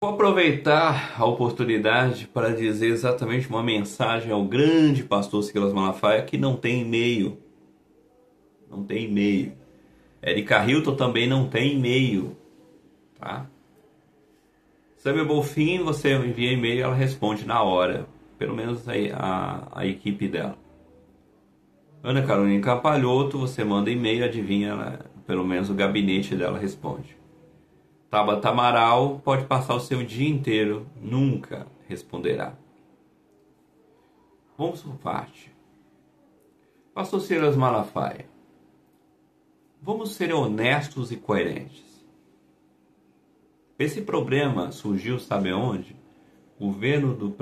Vou aproveitar a oportunidade para dizer exatamente uma mensagem ao grande pastor Silas Malafaia que não tem e-mail. Não tem e-mail. Erika Hilton também não tem e-mail. Tá? Samuel Bolfin, você envia e-mail, ela responde na hora. Pelo menos a equipe dela. Ana Carolina Campalhoto, você manda e-mail, adivinha, pelo menos o gabinete dela responde. Tabata Amaral pode passar o seu dia inteiro, nunca responderá. Vamos por parte. Pastor Silas Malafaia, vamos ser honestos e coerentes. Esse problema surgiu, sabe onde? Governo do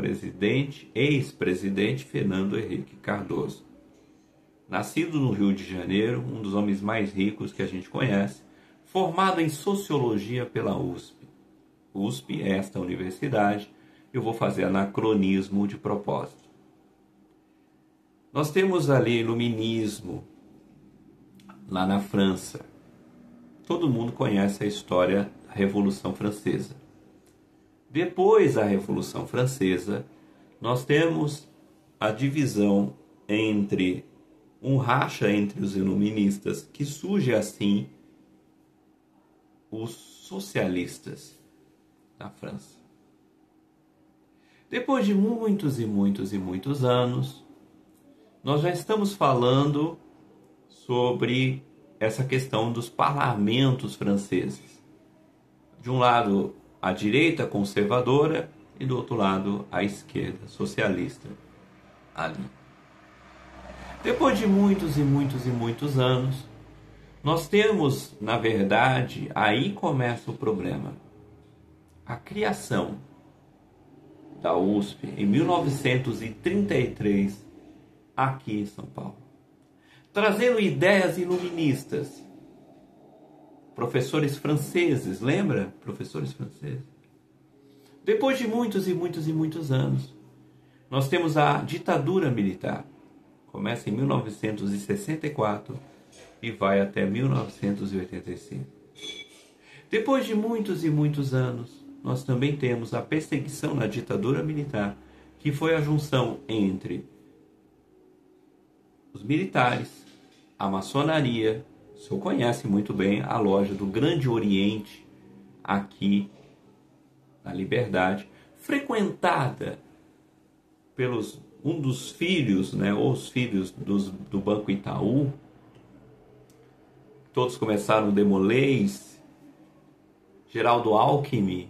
ex-presidente Fernando Henrique Cardoso. Nascido no Rio de Janeiro, um dos homens mais ricos que a gente conhece, formado em Sociologia pela USP. USP é esta universidade, eu vou fazer anacronismo de propósito. Nós temos ali iluminismo, lá na França. Todo mundo conhece a história da Revolução Francesa. Depois da Revolução Francesa, nós temos a divisão entre um racha entre os iluministas, que surge assim os socialistas da França. Depois de muitos e muitos e muitos anos, nós já estamos falando sobre essa questão dos parlamentos franceses. De um lado, a direita conservadora e do outro lado, a esquerda socialista ali. Depois de muitos e muitos e muitos anos, nós temos, na verdade, aí começa o problema. A criação da USP em 1933, aqui em São Paulo, trazendo ideias iluministas. Professores franceses, lembra? Professores franceses. Depois de muitos e muitos e muitos anos, nós temos a ditadura militar. Começa em 1964 e vai até 1985. Depois de muitos e muitos anos, nós também temos a perseguição na ditadura militar, que foi a junção entre os militares, a maçonaria. O senhor conhece muito bem a loja do Grande Oriente, aqui na Liberdade, frequentada pelos um dos filhos, ou os filhos do Banco Itaú. Todos começaram Demolês, Geraldo Alckmin,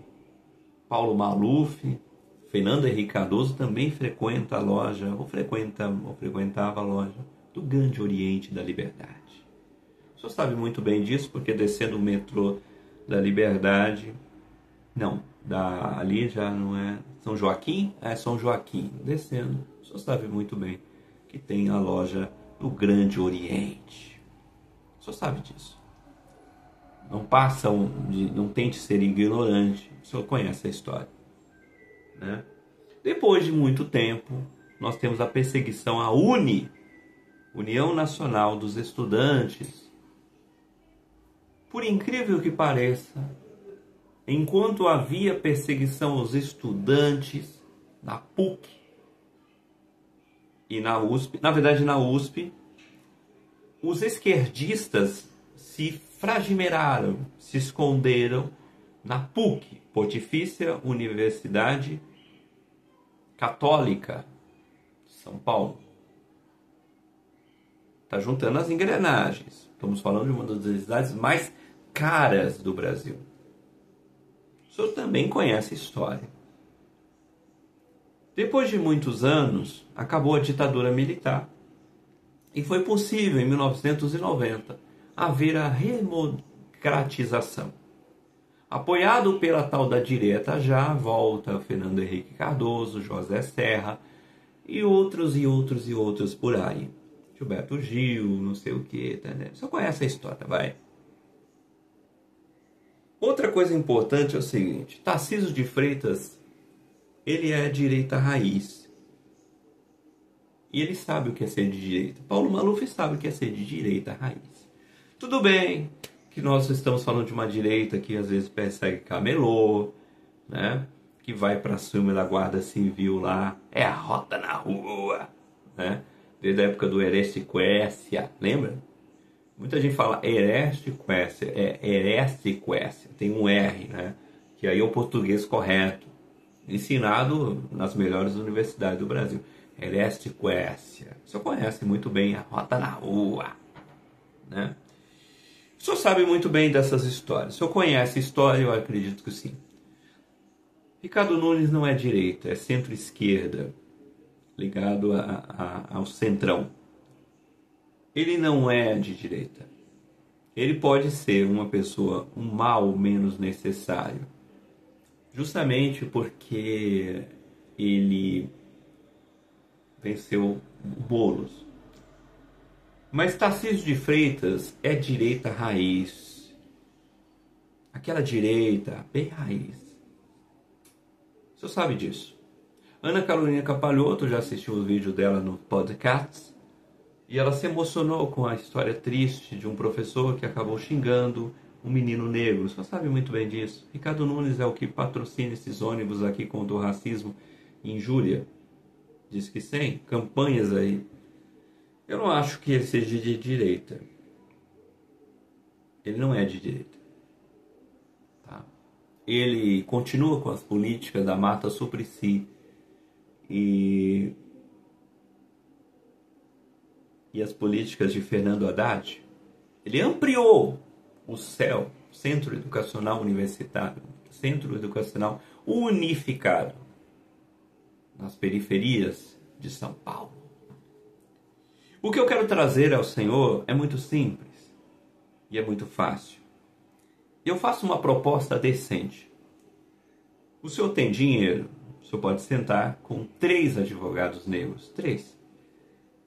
Paulo Maluf, Fernando Henrique Cardoso também frequenta a loja, ou frequentava a loja do Grande Oriente da Liberdade. O senhor sabe muito bem disso, porque descendo o metrô da Liberdade, ali já não é São Joaquim? É São Joaquim. Descendo, o senhor sabe muito bem que tem a loja do Grande Oriente. O senhor sabe disso. Não tente ser ignorante. O senhor conhece a história. Né? Depois de muito tempo, nós temos a perseguição à União Nacional dos Estudantes. Por incrível que pareça, enquanto havia perseguição aos estudantes na PUC e na USP, na verdade na USP, os esquerdistas se fragmentaram, se esconderam na PUC, Pontifícia Universidade Católica de São Paulo. Está juntando as engrenagens. Estamos falando de uma das universidades mais caras do Brasil. O senhor também conhece a história. Depois de muitos anos, acabou a ditadura militar. E foi possível, em 1990, haver a redemocratização. Apoiado pela tal da direita já, volta Fernando Henrique Cardoso, José Serra e outros por aí. Gilberto Gil, não sei o que, tá, né? Você conhece a história, vai. Outra coisa importante é o seguinte, Tarcísio de Freitas, ele é direita raiz. E ele sabe o que é ser de direita. Paulo Maluf sabe o que é ser de direita raiz. Tudo bem que nós estamos falando de uma direita que às vezes persegue camelô, né? Que vai para cima da Guarda Civil lá, é a rota na rua, né? Desde a época do Hereste Quécia, lembra? Muita gente fala Hereste Quécia, é Hereste Quécia, tem um R, né? Que aí é o português correto, ensinado nas melhores universidades do Brasil. Hereste Quécia, o senhor conhece muito bem a rota na rua, né? O senhor sabe muito bem dessas histórias, o senhor conhece a história, eu acredito que sim. Ricardo Nunes não é direita, é centro-esquerda, ligado ao centrão. Ele não é de direita. Ele pode ser uma pessoa, um mal menos necessário, justamente porque ele venceu o Boulos. Mas Tarcísio de Freitas é direita raiz. Aquela direita bem raiz. O senhor sabe disso. Ana Carolina Capalhoto, já assistiu o vídeo dela no podcast, e ela se emocionou com a história triste de um professor que acabou xingando um menino negro. O senhor sabe muito bem disso. Ricardo Nunes é o que patrocina esses ônibus aqui contra o racismo e injúria. Diz que sim, campanhas aí. Eu não acho que ele seja de direita. Ele não é de direita. Tá? Ele continua com as políticas da Marta Suplicy e as políticas de Fernando Haddad. Ele ampliou o CEL, Centro Educacional Universitário, Centro Educacional Unificado, nas periferias de São Paulo. O que eu quero trazer ao Senhor é muito simples e é muito fácil. Eu faço uma proposta decente. O senhor tem dinheiro, o senhor pode sentar com 3 advogados negros. 3.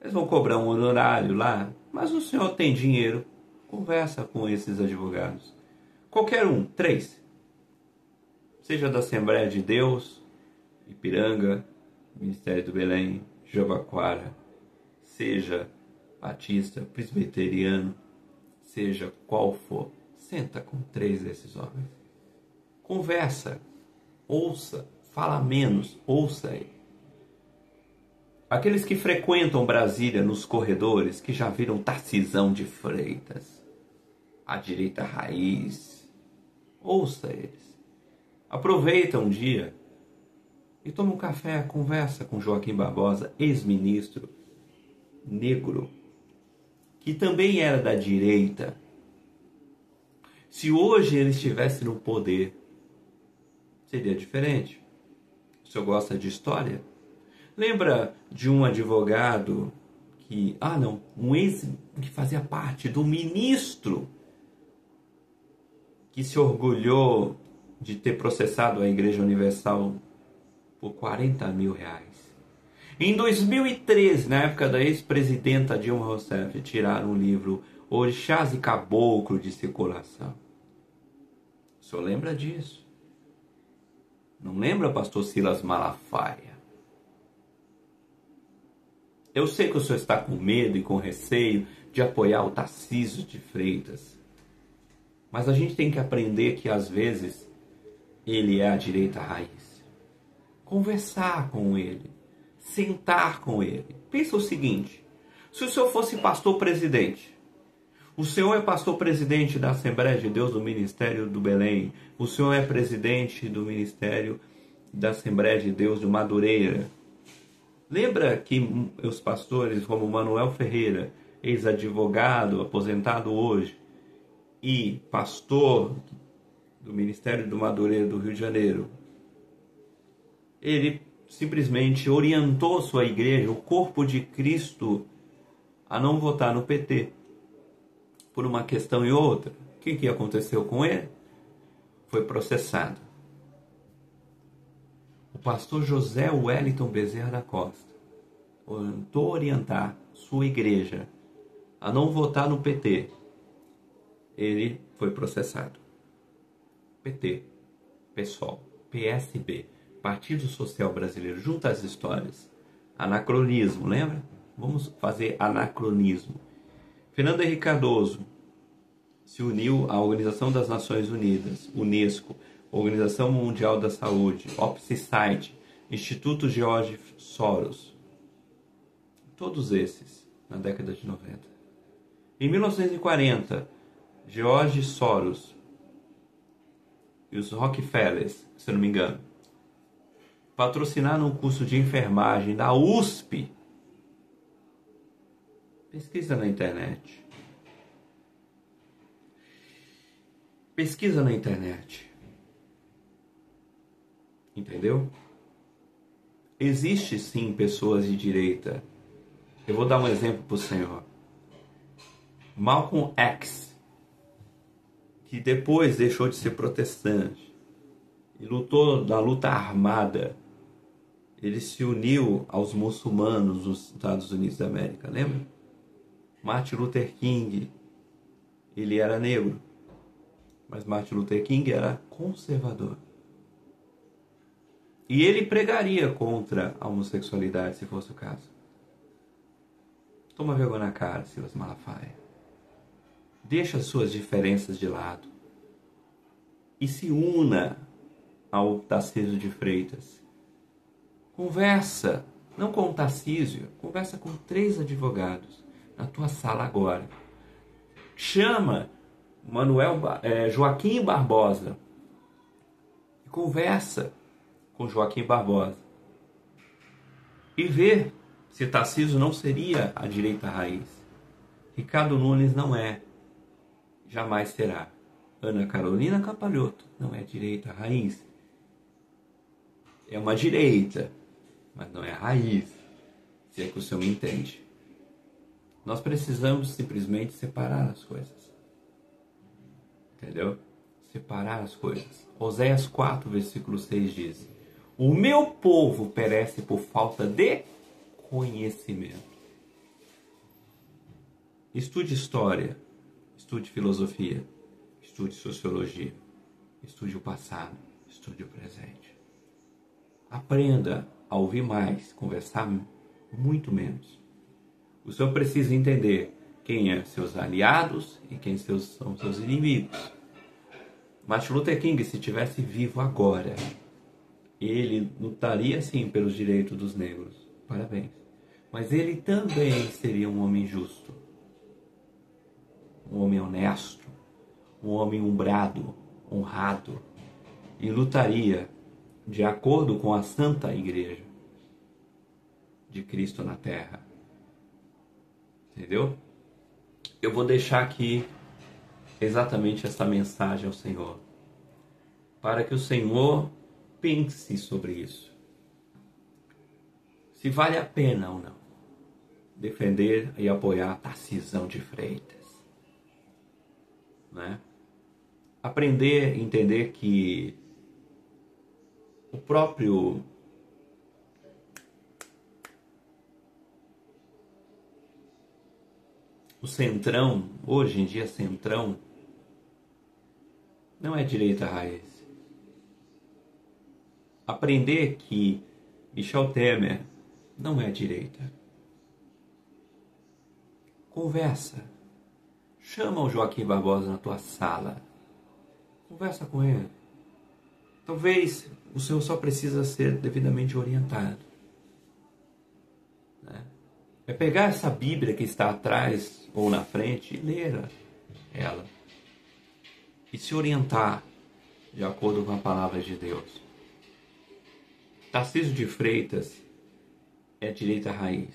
Eles vão cobrar um honorário lá, mas o senhor tem dinheiro, conversa com esses advogados. Qualquer um, 3. Seja da Assembleia de Deus, Ipiranga, Ministério do Belém, Jabaquara, seja batista, presbiteriano, seja qual for, senta com 3 desses homens. Conversa, ouça, fala menos, ouça ele. Aqueles que frequentam Brasília nos corredores, que já viram Tarcisão de Freitas, a direita raiz, ouça eles. Aproveita um dia e toma um café, conversa com Joaquim Barbosa, ex-ministro negro, que também era da direita. Se hoje ele estivesse no poder, seria diferente. O senhor gosta de história? Lembra de um advogado que... um ex que fazia parte do ministro que se orgulhou de ter processado a Igreja Universal por 40 mil reais. Em 2013, na época da ex-presidenta Dilma Rousseff, tiraram o livro Orixás e Caboclo de circulação. O senhor lembra disso? Não lembra, pastor Silas Malafaia? Eu sei que o senhor está com medo e com receio de apoiar o Tarcísio de Freitas. Mas a gente tem que aprender que, às vezes, ele é a direita raiz. Conversar com ele. Sentar com ele. Pensa o seguinte. Se o senhor fosse pastor presidente, o senhor é pastor presidente da Assembleia de Deus do Ministério do Belém, o senhor é presidente do Ministério da Assembleia de Deus de Madureira. Lembra que os pastores como Manuel Ferreira, ex-advogado, aposentado hoje, e pastor do Ministério do Madureira do Rio de Janeiro, ele simplesmente orientou sua igreja, o corpo de Cristo, a não votar no PT por uma questão e outra. O que aconteceu com ele? Foi processado. O pastor José Wellington Bezerra da Costa tentou orientar sua igreja a não votar no PT. Ele foi processado. PT, PSOL, PSB, Partido Social Brasileiro, junta as histórias. Anacronismo, lembra? Vamos fazer anacronismo. Fernando Henrique Cardoso se uniu à Organização das Nações Unidas, Unesco, Organização Mundial da Saúde, OpSociety, Instituto George Soros. Todos esses, na década de 90. Em 1940, George Soros e os Rockefellers, se eu não me engano, patrocinaram um curso de enfermagem da USP. Pesquisa na internet. Pesquisa na internet. Entendeu? Existe sim pessoas de direita. Eu vou dar um exemplo para o senhor. Malcolm X, que depois deixou de ser protestante e lutou na luta armada. Ele se uniu aos muçulmanos dos Estados Unidos da América, lembra? Martin Luther King, ele era negro, mas Martin Luther King era conservador. E ele pregaria contra a homossexualidade, se fosse o caso. Toma vergonha na cara, Silas Malafaia. Deixa as suas diferenças de lado e se una ao Tarcísio de Freitas. Conversa, não com o Tarcísio, conversa com 3 advogados na tua sala agora. Chama Joaquim Barbosa e conversa com Joaquim Barbosa e vê se Tarcísio não seria a direita raiz. Ricardo Nunes não é, jamais será. Ana Carolina Capalhoto não é direita raiz. É uma direita, mas não é raiz, se é que o senhor me entende. Nós precisamos simplesmente separar as coisas. Entendeu? Separar as coisas. Oséias 4, versículo 6 diz: o meu povo perece por falta de conhecimento. Estude história, estude filosofia, estude sociologia, estude o passado, estude o presente. Aprenda a ouvir mais, conversar muito menos. O senhor precisa entender quem é seus aliados e quem são seus inimigos. Martin Luther King, se estivesse vivo agora, ele lutaria sim pelos direitos dos negros. Parabéns. Mas ele também seria um homem justo, um homem honesto, um homem honrado, e lutaria de acordo com a Santa Igreja de Cristo na Terra. Entendeu? Eu vou deixar aqui exatamente essa mensagem ao Senhor, para que o Senhor pense sobre isso. Se vale a pena ou não defender e apoiar Tarcisão de Freitas. Né? Aprender e entender que o próprio Centrão, hoje em dia Centrão, não é direita raiz. Aprender que Michel Temer não é direita. Conversa. Chama o Joaquim Barbosa na tua sala. Conversa com ele. Talvez o senhor só precisa ser devidamente orientado. Né? É pegar essa Bíblia que está atrás ou na frente e ler ela. E se orientar de acordo com a palavra de Deus. Tarcísio de Freitas é direita raiz.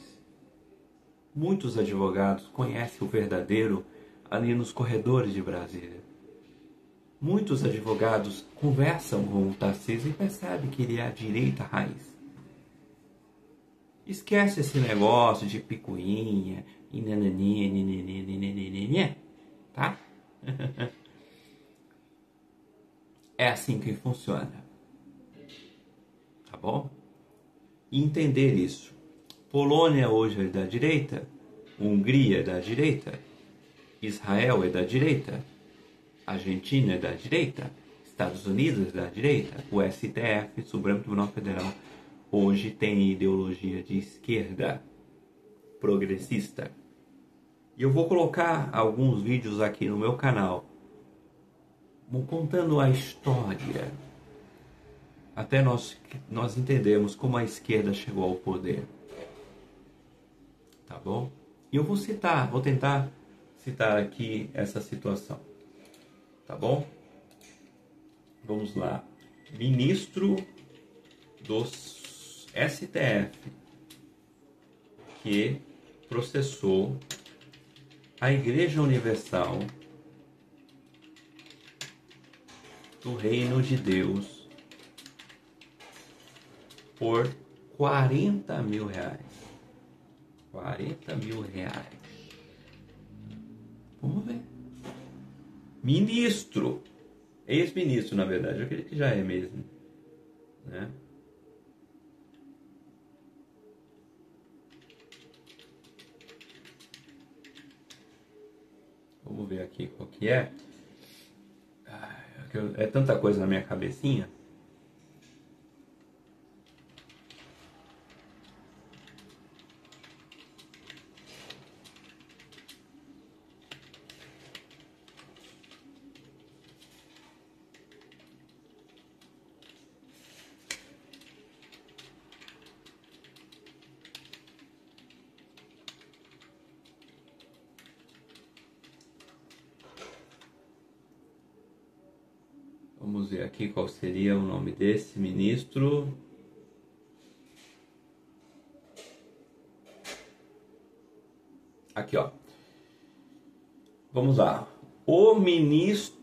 Muitos advogados conhecem o verdadeiro ali nos corredores de Brasília. Muitos advogados conversam com o Tarcísio e percebem que ele é a direita raiz. Esquece esse negócio de picuinha e nananinha, tá? É assim que funciona. Tá bom? E entender isso. Polônia hoje é da direita, Hungria é da direita, Israel é da direita, Argentina é da direita, Estados Unidos é da direita, o STF, Supremo Tribunal Federal, hoje tem ideologia de esquerda, progressista. E eu vou colocar alguns vídeos aqui no meu canal, contando a história até nós entendemos como a esquerda chegou ao poder. Tá bom? E eu vou tentar citar aqui essa situação. Tá bom? Vamos lá. Ministro do STF que processou a Igreja Universal do Reino de Deus por 40 mil reais. 40 mil reais. Vamos ver. Ministro. Ex-ministro, na verdade. Eu acredito que já é mesmo. Né? Vamos ver aqui qual que é. É tanta coisa na minha cabecinha. Vamos ver aqui qual seria o nome desse ministro. Aqui, ó. Vamos lá. O ministro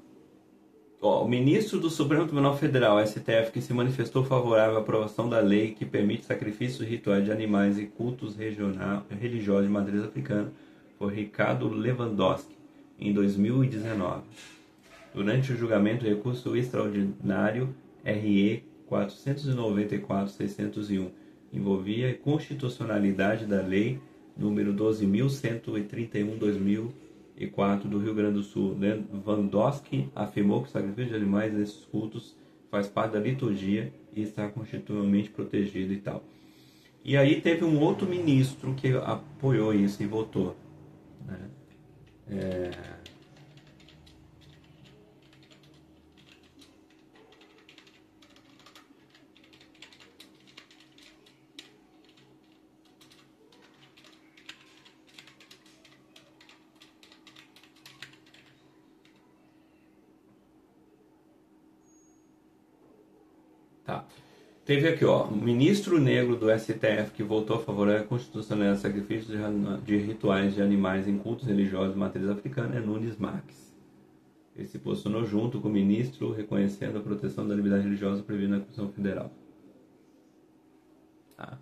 do Supremo Tribunal Federal, STF, que se manifestou favorável à aprovação da lei que permite sacrifícios rituais de animais e cultos religiosos de matriz africana foi Ricardo Lewandowski, em 2019. Durante o julgamento do recurso extraordinário RE 494-601, envolvia a constitucionalidade da lei número 12.131/2004 do Rio Grande do Sul. Lewandowski afirmou que o sacrifício de animais nesses cultos faz parte da liturgia e está constitucionalmente protegido e tal. E aí teve um outro ministro que apoiou isso e votou, né? Tá. Teve aqui, ó, um ministro negro do STF que votou a favor da constitucionalidade de sacrifícios de rituais de animais em cultos religiosos de matriz africana é Nunes Marques. Ele se posicionou junto com o ministro reconhecendo a proteção da liberdade religiosa prevista na Constituição Federal. Tá.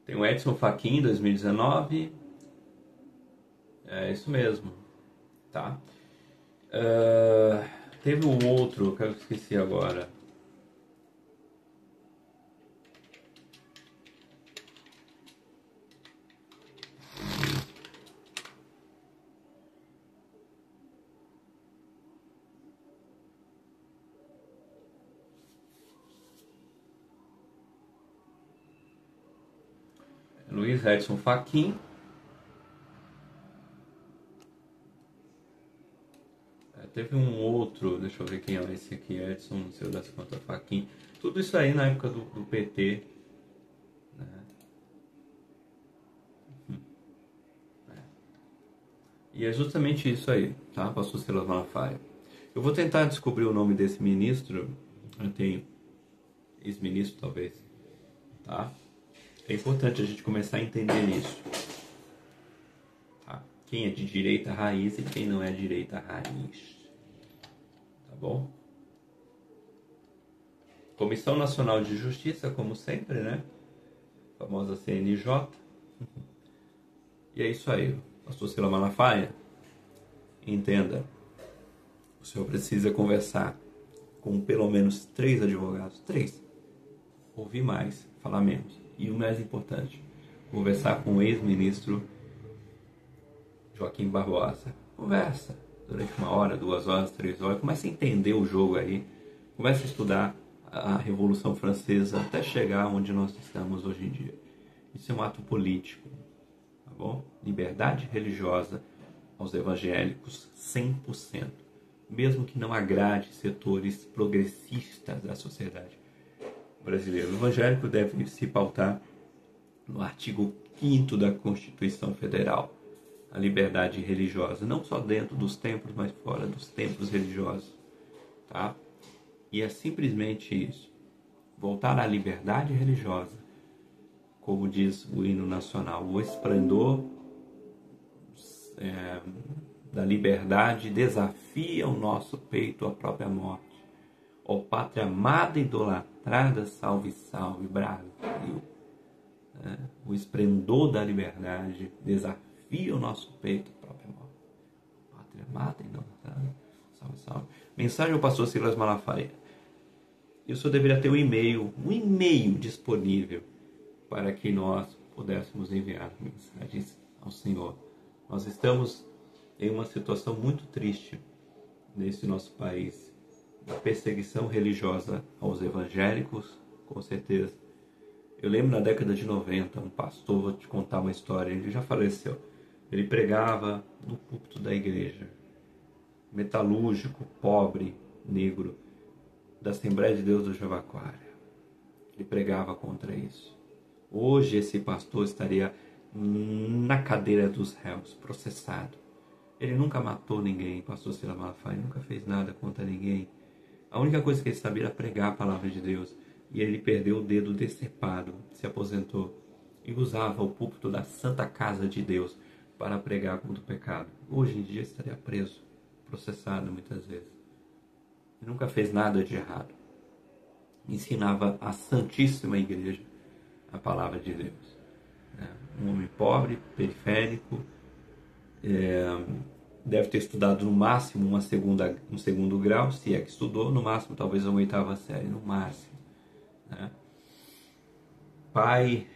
Tem o Edson Fachin, 2019. É isso mesmo. Tá. Teve um outro, que eu esqueci agora. Luiz Edson Fachin. Teve um outro, deixa eu ver quem é esse aqui, Edson, não sei das quantas, Fachin. Tudo isso aí na época do PT. Né? E é justamente isso aí, tá? Pastor Silas Malafaia. Eu vou tentar descobrir o nome desse ministro. Eu tenho ex-ministro, talvez. Tá? É importante a gente começar a entender isso. Tá? Quem é de direita raiz e quem não é de direita raiz. Tá bom? Comissão Nacional de Justiça, como sempre, né? A famosa CNJ. E é isso aí. Pastor Silas Malafaia, entenda. O senhor precisa conversar com pelo menos 3 advogados. 3. Ouvir mais, falar menos. E o mais importante, conversar com o ex-ministro Joaquim Barbosa. Conversa durante 1 hora, 2 horas, 3 horas. Começa a entender o jogo aí. Começa a estudar a Revolução Francesa até chegar onde nós estamos hoje em dia. Isso é um ato político, tá bom? Liberdade religiosa aos evangélicos 100%, mesmo que não agrade setores progressistas da sociedade brasileira. O evangélico deve se pautar no artigo 5º da Constituição Federal, a liberdade religiosa, não só dentro dos templos, mas fora dos templos religiosos, tá? E é simplesmente isso, voltar à liberdade religiosa, como diz o hino nacional, o esplendor da liberdade desafia o nosso peito à própria morte. Ó pátria amada e idolatrada, salve, salve, Brasil. O esplendor da liberdade desafia o nosso peito à própria morte. Pátria amada e idolatrada, salve, salve. Mensagem ao pastor Silas Malafaia. Eu só deveria ter um e-mail disponível para que nós pudéssemos enviar mensagens ao Senhor. Nós estamos em uma situação muito triste nesse nosso país, da perseguição religiosa aos evangélicos, com certeza. Eu lembro na década de 90, um pastor, vou te contar uma história, ele já faleceu. Ele pregava no púlpito da igreja, metalúrgico, pobre, negro, da Assembleia de Deus do Javaquara. Ele pregava contra isso. Hoje esse pastor estaria na cadeira dos réus, processado. Ele nunca matou ninguém, pastor Silas Malafaia, nunca fez nada contra ninguém. A única coisa que ele sabia era pregar a palavra de Deus. E ele perdeu o dedo decepado, se aposentou e usava o púlpito da Santa Casa de Deus para pregar contra o pecado. Hoje em dia estaria preso, processado muitas vezes. Ele nunca fez nada de errado. Ensinava a Santíssima Igreja a palavra de Deus. Um homem pobre, periférico, deve ter estudado no máximo um segundo grau, se é que estudou, no máximo talvez uma 8ª série, no máximo. Pai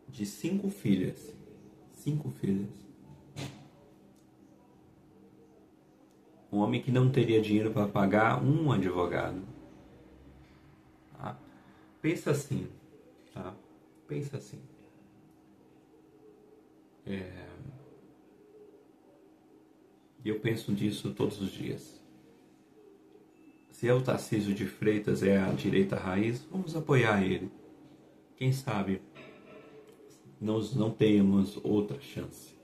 de 5 filhas. 5 filhas. Um homem que não teria dinheiro para pagar um advogado. Tá? Pensa assim, tá? Pensa assim. E eu penso nisso todos os dias. Se o Tarcísio de Freitas é a direita raiz, vamos apoiar ele. Quem sabe nós não tenhamos outra chance.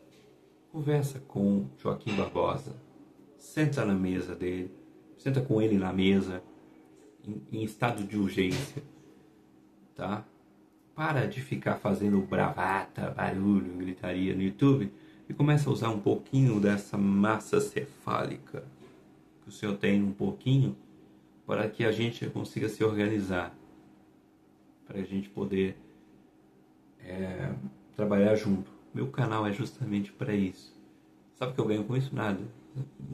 Conversa com Joaquim Barbosa. Senta na mesa dele. Senta com ele na mesa, em estado de urgência. Tá? Para de ficar fazendo bravata, barulho, gritaria no YouTube e começa a usar um pouquinho dessa massa cefálica que o Senhor tem, um pouquinho, para que a gente consiga se organizar, para a gente poder trabalhar junto. Meu canal é justamente para isso. Sabe o que eu ganho com isso? Nada.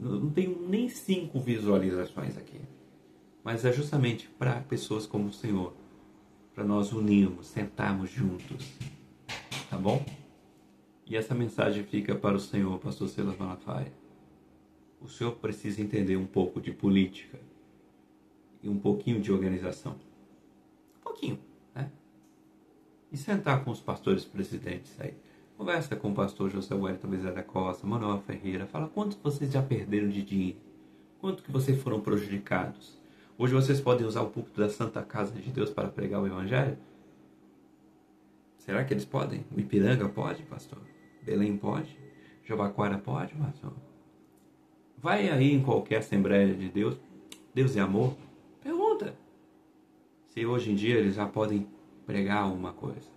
Eu não tenho nem 5 visualizações aqui. Mas é justamente para pessoas como o Senhor, para nós unirmos, sentarmos juntos. Tá bom? E essa mensagem fica para o Senhor, pastor Silas Malafaia. O Senhor precisa entender um pouco de política e um pouquinho de organização. Um pouquinho, né? E sentar com os pastores presidentes aí. Conversa com o pastor José Wellington Bezerra da Costa, Manuel Ferreira. Fala quanto vocês já perderam de dinheiro. Quanto que vocês foram prejudicados. Hoje vocês podem usar o púlpito da Santa Casa de Deus para pregar o Evangelho? Será que eles podem? O Ipiranga pode, pastor? Belém pode? Jabaquara pode, pastor? Vai aí em qualquer Assembleia de Deus. Deus é amor? Pergunta. Se hoje em dia eles já podem pregar alguma coisa.